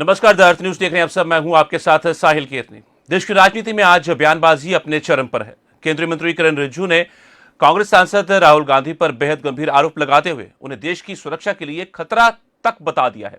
नमस्कार, the earth news देख रहे हैं आप सब। मैं हूं आपके साथ साहिल केतनी। देश की राजनीति में आज बयानबाजी अपने चरम पर है। केंद्रीय मंत्री किरण रिजिजू ने कांग्रेस सांसद राहुल गांधी पर बेहद गंभीर आरोप लगाते हुए उन्हें देश की सुरक्षा के लिए खतरा तक बता दिया है।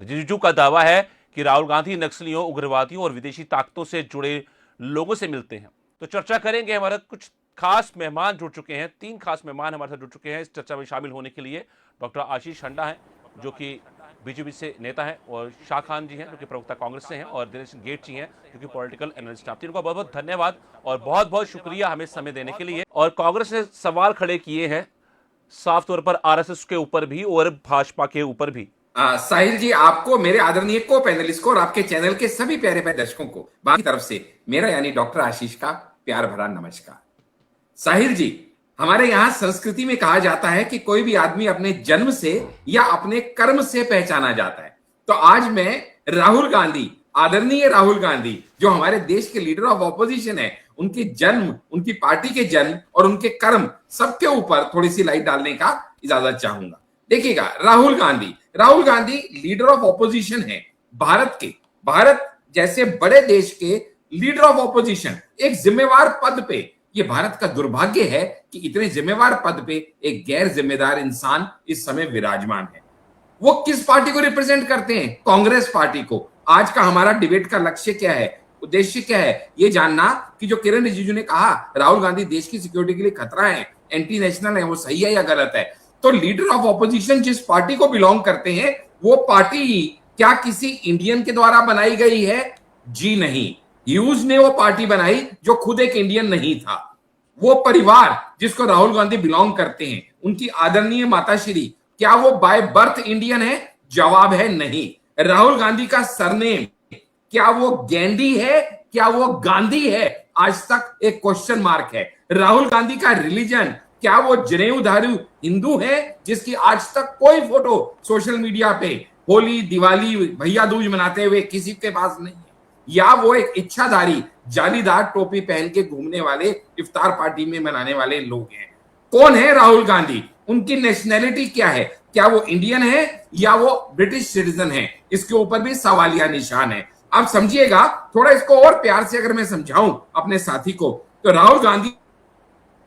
रिजिजू का दावा है कि राहुल गांधी नक्सलियों, उग्रवादियों और विदेशी ताकतों से जुड़े लोगों से मिलते हैं। तो चर्चा करेंगे। हमारे कुछ खास मेहमान जुड़ चुके हैं। 3 खास मेहमान हमारे साथ जुड़ चुके हैं इस चर्चा में शामिल होने के लिए। डॉक्टर आशीष हंडा हैं जो कि बीजेपी से नेता हैं, और शाह खान जी हैं जो कि प्रवक्ता कांग्रेस से हैं, और दिनेश गेट जी हैं जो कि पॉलिटिकल एनालिस्ट हैं। आप तीनों का बहुत बहुत धन्यवाद और बहुत बहुत शुक्रिया हमें समय देने के लिए। और कांग्रेस ने सवाल खड़े किए हैं साफ तौर पर आरएसएस के ऊपर भी और भाजपा के ऊपर भी। साहिल जी, आपको, मेरे आदरणीय को पैनलिस्ट को और आपके चैनल के सभी प्यारे प्यारे दर्शकों को बाकी तरफ से मेरा यानी डॉक्टर आशीष का प्यार भरा नमस्कार। साहिल जी, हमारे यहां संस्कृति में कहा जाता है कि कोई भी आदमी अपने जन्म से या अपने कर्म से पहचाना जाता है। तो आज मैं राहुल गांधी, आदरणीय राहुल गांधी, जो हमारे देश के लीडर ऑफ ऑपोजिशन है, उनके जन्म, उनकी पार्टी के जन्म और उनके कर्म सबके ऊपर थोड़ी सी लाइट डालने का इजाजत चाहूंगा। देखिएगा, Rahul Gandhi leader of opposition है भारत जैसे बड़े देश के लीडर ऑफ ऑपोजिशन, एक जिम्मेवार पद पे। ये भारत का दुर्भाग्य है कि इतने जिम्मेवार पद पे एक गैर जिम्मेदार इंसान इस समय विराजमान है। वो किस पार्टी को रिप्रेजेंट करते हैं? कांग्रेस पार्टी को। आज का हमारा डिबेट का लक्ष्य क्या है, उद्देश्य क्या है? ये जानना कि जो किरण रिजिजू ने कहा राहुल गांधी देश की सिक्योरिटी के लिए खतरा है, एंटी नेशनल है, वो सही है या गलत है? तो लीडर ऑफ ऑपोजिशन जिस पार्टी को बिलोंग करते हैं, वो पार्टी क्या किसी इंडियन के द्वारा बनाई गई है? जी नहीं। ह्यूज ने वो पार्टी बनाई जो खुद एक इंडियन नहीं था। वो परिवार जिसको राहुल गांधी बिलोंग करते हैं, उनकी आदरणीय माताश्री, क्या वो बाय बर्थ इंडियन है? जवाब है नहीं। राहुल गांधी का सरनेम, क्या वो गैंडी है, क्या वो गांधी है? आज तक एक क्वेश्चन मार्क है। राहुल गांधी का रिलीजन, क्या वो जनेऊधारी हिंदू है जिसकी आज तक कोई फोटो सोशल मीडिया पे होली, दिवाली, भैया दूज मनाते हुए किसी के पास नहीं है? या वो एक इच्छाधारी जालीदार टोपी पहन के घूमने वाले, इफ्तार पार्टी में मनाने वाले लोग हैं? कौन है राहुल गांधी? उनकी नेशनैलिटी क्या है? क्या वो इंडियन है या वो ब्रिटिश सिटीजन है? इसके ऊपर भी सवालिया निशान है। आप समझिएगा थोड़ा इसको और प्यार से अगर मैं समझाऊं अपने साथी को, तो राहुल गांधी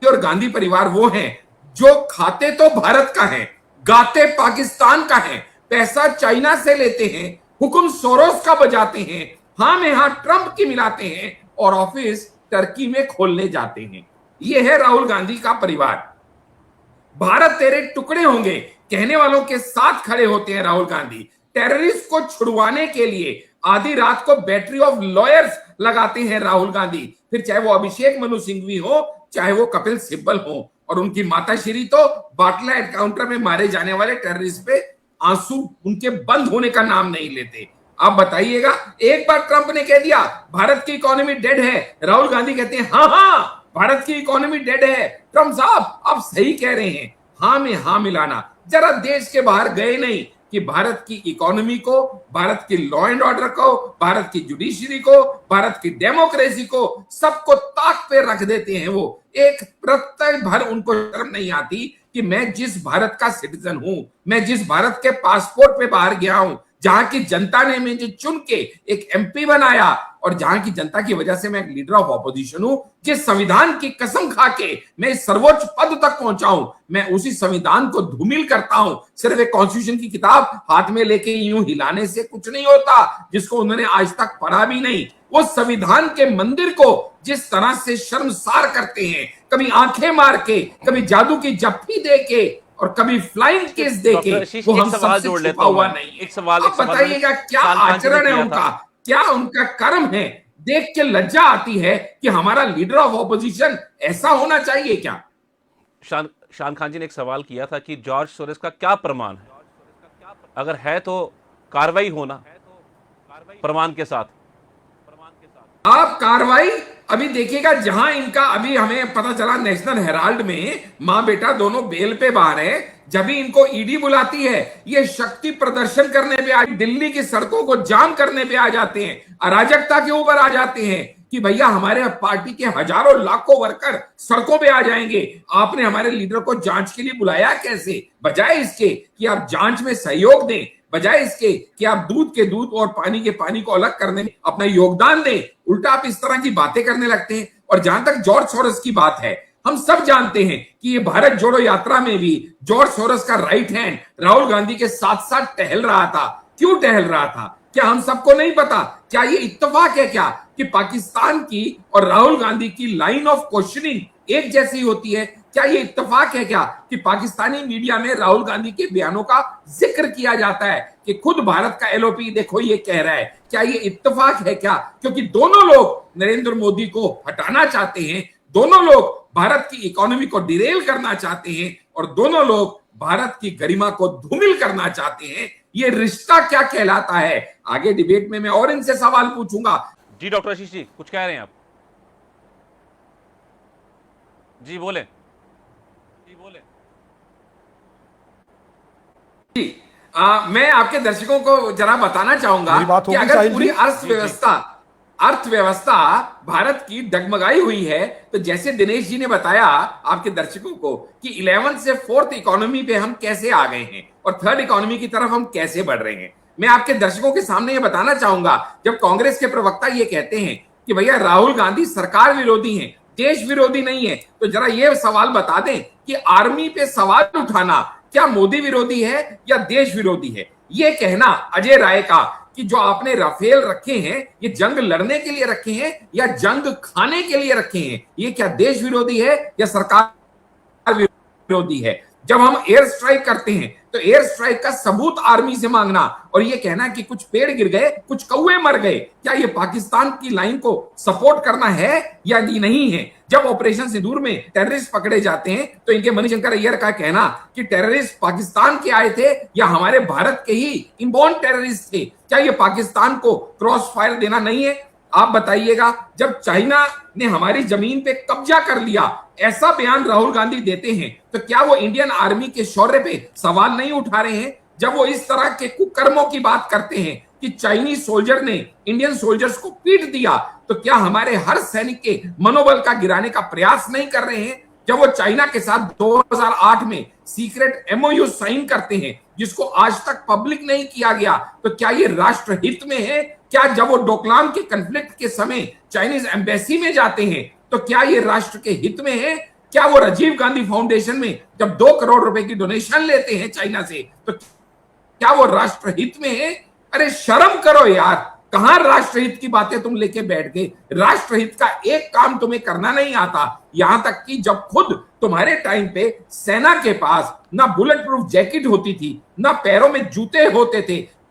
और गांधी परिवार वो हैं जो खाते तो भारत का है, गाते पाकिस्तान का है, पैसा चाइना से लेते हैं, हुक्म सोरोस का बजाते हैं, हाँ में हाँ ट्रंप की मिलाते हैं और ऑफिस टर्की में खोलने जाते हैं। ये है राहुल गांधी का परिवार। भारत तेरे टुकड़े होंगे कहने वालों के साथ खड़े होते हैं राहुल गांधी। टेररिस्ट को छुड़वाने के लिए आधी रात को बैटरी ऑफ लॉयर्स लगाते हैं राहुल गांधी। फिर चाहे वो अभिषेक मनु सिंघवी हो, चाहे वो कपिल सिब्बल हो, और उनकी माताश्री तो बाटला एनकाउंटर में मारे जाने वाले टेररिस्ट पे आंसू उनके बंद होने का नाम नहीं लेते। आप बताइएगा, एक बार ट्रंप ने कह दिया भारत की इकोनॉमी डेड है, राहुल गांधी कहते हैं हाँ हाँ भारत की इकोनॉमी डेड है। ट्रंप साहब आप सही कह रहे हैं, हाँ में हाँ मिलाना। जरा देश के बाहर गए नहीं कि भारत की इकोनॉमी को, भारत की लॉ एंड ऑर्डर को, भारत की जुडिशरी को, भारत की डेमोक्रेसी को, सबको ताक पे रख देते हैं। वो एक प्रत्यय भर उनको शर्म नहीं आती कि मैं जिस भारत का सिटीजन हूं, मैं जिस भारत के पासपोर्ट पे बाहर गया हूं, जहां की जनता ने मुझे चुन के एक एमपी बनाया, और जहां की जनता की वजह से मैं एक लीडर ऑफ ऑपोजिशन हूं, जिस संविधान की कसम खा के मैं सर्वोच्च पद तक पहुंचा हूं, मैं उसी संविधान को धूमिल करता हूं। सिर्फ एक कॉन्स्टिट्यूशन की किताब हाथ में लेके यूं हिलाने से कुछ नहीं होता, जिसको उन्होंने आज तक पढ़ा भी नहीं। वो संविधान के मंदिर को जिस तरह से शर्मसार करते हैं, कभी आंखें मार के, कभी जादू की जप्पी दे के, और कभी फ्लाइंग केस देके, वो हम सबसे छुपा हुआ नहीं है। अब बताइएगा क्या आचरण है उनका, क्या उनका कर्म है? देख के लज्जा आती है कि हमारा लीडर ऑफ ऑपोजिशन ऐसा होना चाहिए क्या? शान खान जी ने एक सवाल किया था कि जॉर्ज सोरोस का क्या प्रमाण है, अगर है तो कार्रवाई होना प्रमाण के साथ। आप कार्रवाई अभी देखिएगा, जहां इनका अभी हमें पता चला नेशनल हेराल्ड में मां बेटा दोनों बेल पे बाहर है, जब भी इनको ईडी बुलाती है ये शक्ति प्रदर्शन करने पे आ, दिल्ली की सड़कों को जाम करने पे आ जाते हैं, अराजकता के ऊपर आ जाते हैं कि भैया हमारे पार्टी के हजारों लाखों वर्कर सड़कों पे आ जाएंगे, आपने हमारे लीडर को जांच के लिए बुलाया कैसे? बजाय इसके कि आप जांच में सहयोग दें, बजाय इसके कि आप दूध के दूध और पानी के पानी को अलग करने में अपना योगदान दें, उल्टा आप इस तरह की बातें करने लगते हैं। और जहां तक जॉर्ज सोरोस की बात है, हम सब जानते हैं कि ये भारत जोड़ो यात्रा में भी जॉर्ज सोरोस का राइट हैंड राहुल गांधी के साथ साथ टहल रहा था। क्यों टहल रहा था? क्या हम सबको नहीं पता? क्या ये इत्तेफाक है क्या कि पाकिस्तान की और राहुल गांधी की लाइन ऑफ क्वेश्चनिंग एक जैसी होती है? क्या ये इत्तेफाक है क्या कि पाकिस्तानी मीडिया में राहुल गांधी के बयानों का जिक्र किया जाता है कि खुद भारत का एलओपी देखो ये कह रहा है? क्या ये इत्तेफाक है क्या? क्योंकि दोनों लोग नरेंद्र मोदी को हटाना चाहते हैं, दोनों लोग भारत की इकोनॉमी को डिरेल करना चाहते हैं और दोनों लोग भारत की गरिमा को धूमिल करना चाहते हैं। ये रिश्ता क्या कहलाता है? आगे डिबेट में मैं और इनसे सवाल पूछूंगा। जी डॉक्टर आशीष जी, कुछ कह रहे हैं आप? जी बोले, जी बोले। जी मैं आपके दर्शकों को जरा बताना चाहूंगा कि अगर पूरी अर्थव्यवस्था भारत की डगमगाई हुई है, तो जैसे दिनेश जी ने बताया आपके दर्शकों को कि 11th से 4th इकोनॉमी पे हम कैसे आ गए हैं और 3rd इकोनॉमी की तरफ हम कैसे बढ़ रहे हैं, मैं आपके दर्शकों के सामने ये बताना चाहूंगा। जब कांग्रेस के प्रवक्ता ये कहते हैं कि भैया राहुल गांधी सरकार विरोधी हैं, देश विरोधी नहीं है, तो जरा ये सवाल बता दें कि आर्मी पे सवाल उठाना क्या मोदी विरोधी है या देश विरोधी है? ये कहना अजय राय का कि जो आपने राफेल रखे हैं ये जंग लड़ने के लिए रखे हैं या जंग खाने के लिए रखे हैं, ये क्या देश विरोधी है या सरकार विरोधी है? जब हम एयर स्ट्राइक करते हैं तो एयर स्ट्राइक का सबूत आर्मी से मांगना और ये कहना कि कुछ पेड़ गिर गए, कुछ कौवे मर गए, क्या ये पाकिस्तान की लाइन को सपोर्ट करना है या नहीं है? जब ऑपरेशन सिंदूर में टेररिस्ट पकड़े जाते हैं तो इनके मणिशंकर अय्यर का कहना कि टेररिस्ट पाकिस्तान के आए थे या हमारे भारत के ही इनबॉर्न टेररिस्ट थे, क्या ये पाकिस्तान को क्रॉस फायर देना नहीं है? आप बताइएगा। जब चाइना ने हमारी जमीन पे कब्जा कर लिया, ऐसा बयान राहुल गांधी देते हैं, तो क्या वो इंडियन आर्मी के शौर्य पे सवाल नहीं उठा रहे हैं? जब वो इस तरह के कुकर्मों की बात करते हैं कि चाइनीज सोल्जर ने इंडियन सोल्जर्स को पीट दिया, तो क्या हमारे हर सैनिक के मनोबल का गिराने का प्रयास नहीं कर रहे हैं? जब वो चाइना के साथ 2008 में सीक्रेट एमओयू साइन करते हैं जिसको आज तक पब्लिक नहीं किया गया, तो क्या ये राष्ट्र हित में है? क्या जब वो डोकलाम के कन्फ्लिक्ट के समय चाइनीज एम्बेसी में जाते हैं तो क्या ये राष्ट्र के हित में है? क्या वो राजीव गांधी फाउंडेशन में जब 2 करोड़ रुपए की डोनेशन लेते हैं चाइना से तो क्या वो राष्ट्र हित में है? अरे शर्म करो यार, कहां राष्ट्रहित की बातें तुम लेके बैठ गए? राष्ट्रहित का एक काम तुम्हें करना नहीं आता। यहां तक कि जब खुद तुम्हारे टाइम पे सेना के पास ना बुलेट प्रूफ जैकेट होती थी, ना पैरों में जूते होते थे,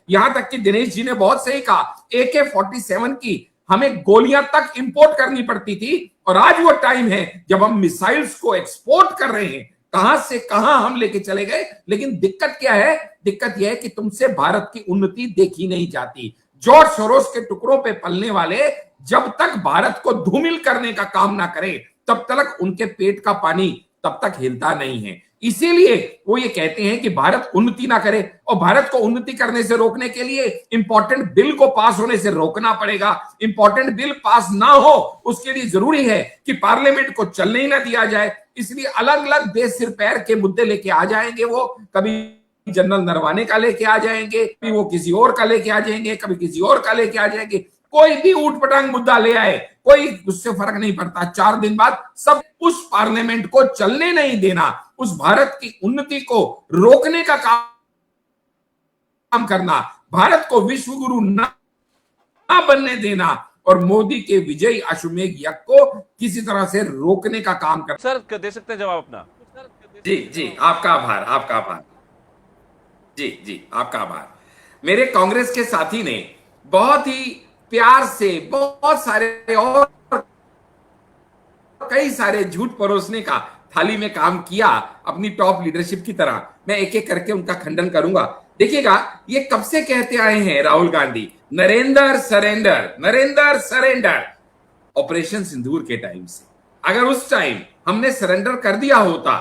यहां तक कि दिनेश जी ने बहुत सही कहा, AK-47 की हमें गोलियां तक इंपोर्ट करनी पड़ती थी। और आज वो टाइम है जब हम मिसाइल्स को एक्सपोर्ट कर रहे हैं। कहां से कहां हम लेके चले गए। लेकिन दिक्कत क्या है? दिक्कत यह है कि तुमसे भारत की उन्नति देखी नहीं जाती। जॉर्ज सोरोस के टुकड़ों पे पलने वाले जब तक भारत को धूमिल करने का काम ना करें, तब तक उनके पेट का पानी तब तक हिलता नहीं है। इसीलिए वो ये कहते हैं कि भारत उन्नति ना करे, और भारत को उन्नति करने से रोकने के लिए इंपॉर्टेंट बिल को पास होने से रोकना पड़ेगा। इंपॉर्टेंट बिल पास ना हो उसके लिए जरूरी है कि पार्लियामेंट को चलने ही ना दिया जाए। इसलिए अलग अलग बेसिर पैर के मुद्दे लेके आ जाएंगे। वो कभी जनरल नरवाने का लेके आ जाएंगे, कभी वो किसी और का लेके आ जाएंगे, कभी किसी और का लेके आ जाएंगे। कोई भी ऊटपटांग मुद्दा ले आए, कोई उससे फर्क नहीं पड़ता। 4 दिन बाद सब उस पार्लियामेंट को चलने नहीं देना, उस भारत की उन्नति को रोकने का काम करना, भारत को विश्व गुरु ना बनने देना और मोदी के विजयी अश्वमेघ यज्ञ को किसी तरह से रोकने का काम करना। सर दे सकते हैं जवाब अपना? जी जी, आपका आभार, आपका आभार। जी जी, आपका आभार। मेरे कांग्रेस के साथी ने बहुत ही प्यार से बहुत सारे और कई सारे झूठ परोसने का थाली में काम किया अपनी टॉप लीडरशिप की तरह। मैं एक एक करके उनका खंडन करूंगा। देखिएगा, ये कब से कहते आए हैं Rahul Gandhi, Narendra surrender, Narendra surrender, operation Sindoor के टाइम से। अगर उस टाइम हमने सरेंडर कर दिया होता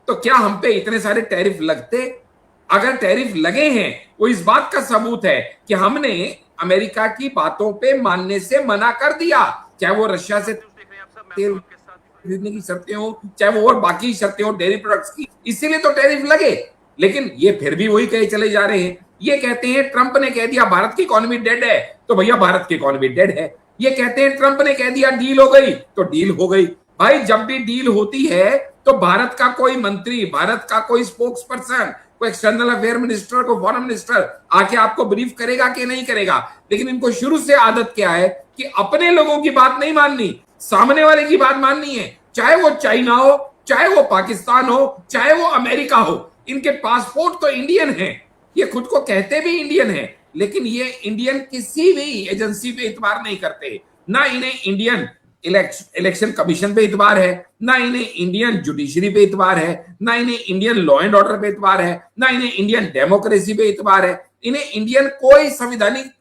तो क्या हम पे इतने सारे टैरिफ लगते? अगर टैरिफ लगे हैं, वो इस बात का सबूत है कि हमने अमेरिका की बातों पे मानने से मना कर दिया। चाहे वो रशिया से तेल खरीदने की शर्तें हो, चाहे वो और बाकी शर्तें हो डेयरी प्रोडक्ट्स की, इसीलिए तो टैरिफ लगे। लेकिन ये फिर भी वही कहे चले जा रहे हैं। ये कहते हैं ट्रंप ने कह दिया भारत की इकोनॉमी डेड है, तो भैया भारत की इकोनॉमी डेड है। ये कहते हैं ट्रंप ने कह दिया डील हो गई, तो डील हो गई। भाई जब भी डील होती है तो भारत का कोई मंत्री, भारत का कोई स्पोक्स पर्सन, कोई एक्सटर्नल अफेयर मिनिस्टर, कोई फॉरेन मिनिस्टर आके आपको ब्रीफ करेगा कि नहीं करेगा। लेकिन इनको शुरू से आदत क्या है कि अपने लोगों की बात नहीं माननी, सामने वाले की बात माननी है। चाहे वो चाइना हो, चाहे वो पाकिस्तान हो, चाहे वो अमेरिका हो, इनके पासपोर्ट तो इंडियन है, ये खुद को कहते भी इंडियन है, लेकिन ये इंडियन किसी भी एजेंसी पे इतबार नहीं करते। ना इन्हें इंडियन इलेक्शन कमीशन पे इतबार है, ना इन्हें इंडियन जुडिशरी पे इतबार है, ना इन्हें इंडियन लॉ एंड ऑर्डर पे इतबार है, ना इन्हें इंडियन डेमोक्रेसी पे इतबार है। इन्हें इंडियन कोई संवैधानिक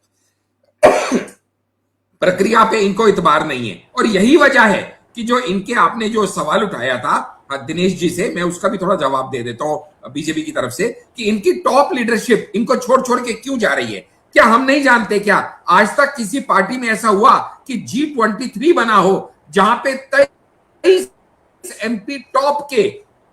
प्रक्रिया पे इनको इतबार नहीं है। और यही वजह है कि जो इनके आपने जो सवाल उठाया था दिनेश जी से, मैं उसका भी थोड़ा जवाब दे देता हूं बीजेपी की तरफ से, कि इनकी टॉप लीडरशिप इनको छोड़ छोड़ के क्यों जा रही है। क्या हम नहीं जानते क्या आज तक किसी पार्टी में ऐसा हुआ कि G23 बना हो जहां पे 23 एमपी टॉप के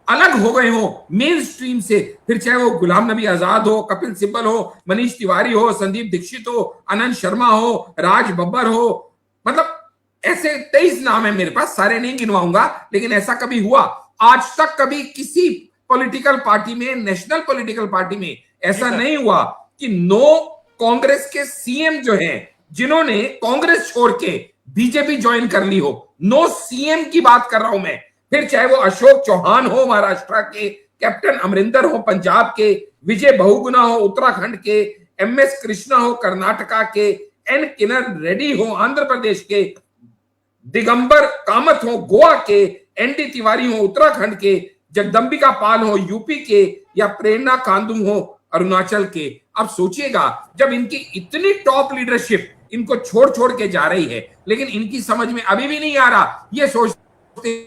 अलग हो गए हो मेन स्ट्रीम से, फिर चाहे वो गुलाम नबी आजाद हो, कपिल सिब्बल हो, मनीष तिवारी हो, संदीप दीक्षित हो, आनंद शर्मा हो, राज बब्बर हो, मतलब ऐसे 23 नाम है मेरे पास, सारे नहीं गिनवाऊंगा, लेकिन ऐसा कभी हुआ आज तक कभी किसी पॉलिटिकल पार्टी में, नेशनल पॉलिटिकल पार्टी में ऐसा नहीं हुआ कि 9 कांग्रेस के सीएम जो हैं जिन्होंने कांग्रेस छोड़ के बीजेपी ज्वाइन कर ली हो, 9 सीएम की बात कर रहा हूं मैं। फिर चाहे वो अशोक चौहान हो महाराष्ट्र के, कैप्टन अमरिंदर हो पंजाब के, विजय बहुगुणा हो उत्तराखंड के, MS कृष्णा हो कर्नाटका के, N किरण रेड्डी हो आंध्र प्रदेश के, दिगंबर कामत हो गोवा के, ND तिवारी हो उत्तराखंड के, जगदंबिका पाल हो यूपी के, या प्रेरणा कांदुम हो अरुणाचल के। अब सोचिएगा जब इनकी इतनी टॉप लीडरशिप इनको छोड़ छोड़ के जा रही है, लेकिन इनकी समझ में अभी भी नहीं आ रहा, ये सोचते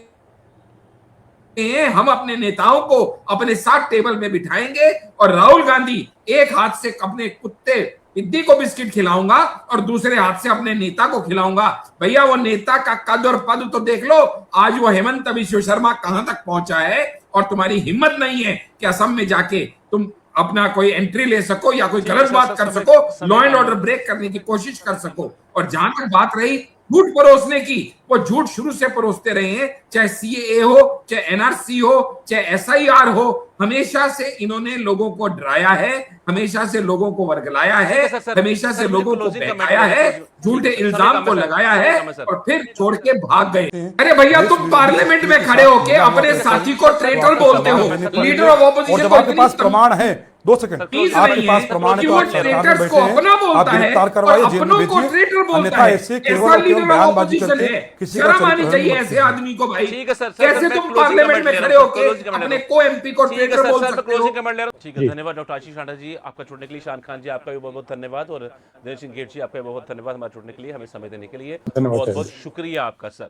हम अपने नेताओं को अपने साथ टेबल में बिठाएंगे और राहुल गांधी एक हाथ से अपने कुत्ते पिद्दी को बिस्किट खिलाऊंगा और दूसरे हाथ से अपने नेता को खिलाऊंगा। भैया वो नेता का कद और पद तो देख लो, आज वो हेमंत विश्व शर्मा कहां तक पहुंचा है, और तुम्हारी हिम्मत नहीं है कि असम में जाके तुम अपना कोई एंट्री ले सको या कोई गलत बात कर सको, लॉ एंड ऑर्डर ब्रेक करने की कोशिश कर सको। और जहां तक बात रही झूठ परोसने की, वो झूठ शुरू से परोसते रहे हैं, चाहे CAA हो, चाहे NRC हो, चाहे SIR हो, हमेशा से इन्होंने लोगों को डराया है, हमेशा से लोगों को वर्गलाया है, हमेशा से लोगों को बहकाया है, झूठे इल्जाम को लगाया है और फिर छोड़ के भाग गए। अरे भैया तुम पार्लियामेंट में खड़े होके अपने साथी को ट्रेटर बोलते हो, लीडर ऑफ ऑपोजिशन को आपके पास प्रमाण है, 2 सेकंड आपके पास प्रमाण है, तो आप सरकार में बैठे हैं, आप गिरफ्तार करवाइए, जेल में भेजिए, अन्यथा ऐसे केवल और केवल बयानबाजी करके किसी का शर्म आनी चाहिए ऐसे आदमी को। भाई कैसे तुम पार्लियामेंट में खड़े होके अपने को MP को ट्रेटर बोल सकते हो। ठीक है, धन्यवाद डॉक्टर आशीष आंडा जी आपका जुड़ने के लिए। शान खान जी आपका भी बहुत बहुत धन्यवाद, और दिनेश सिंह गेट जी आपका भी बहुत धन्यवाद हमारे जुड़ने के लिए, हमें समय देने के लिए। बहुत बहुत शुक्रिया आपका सर।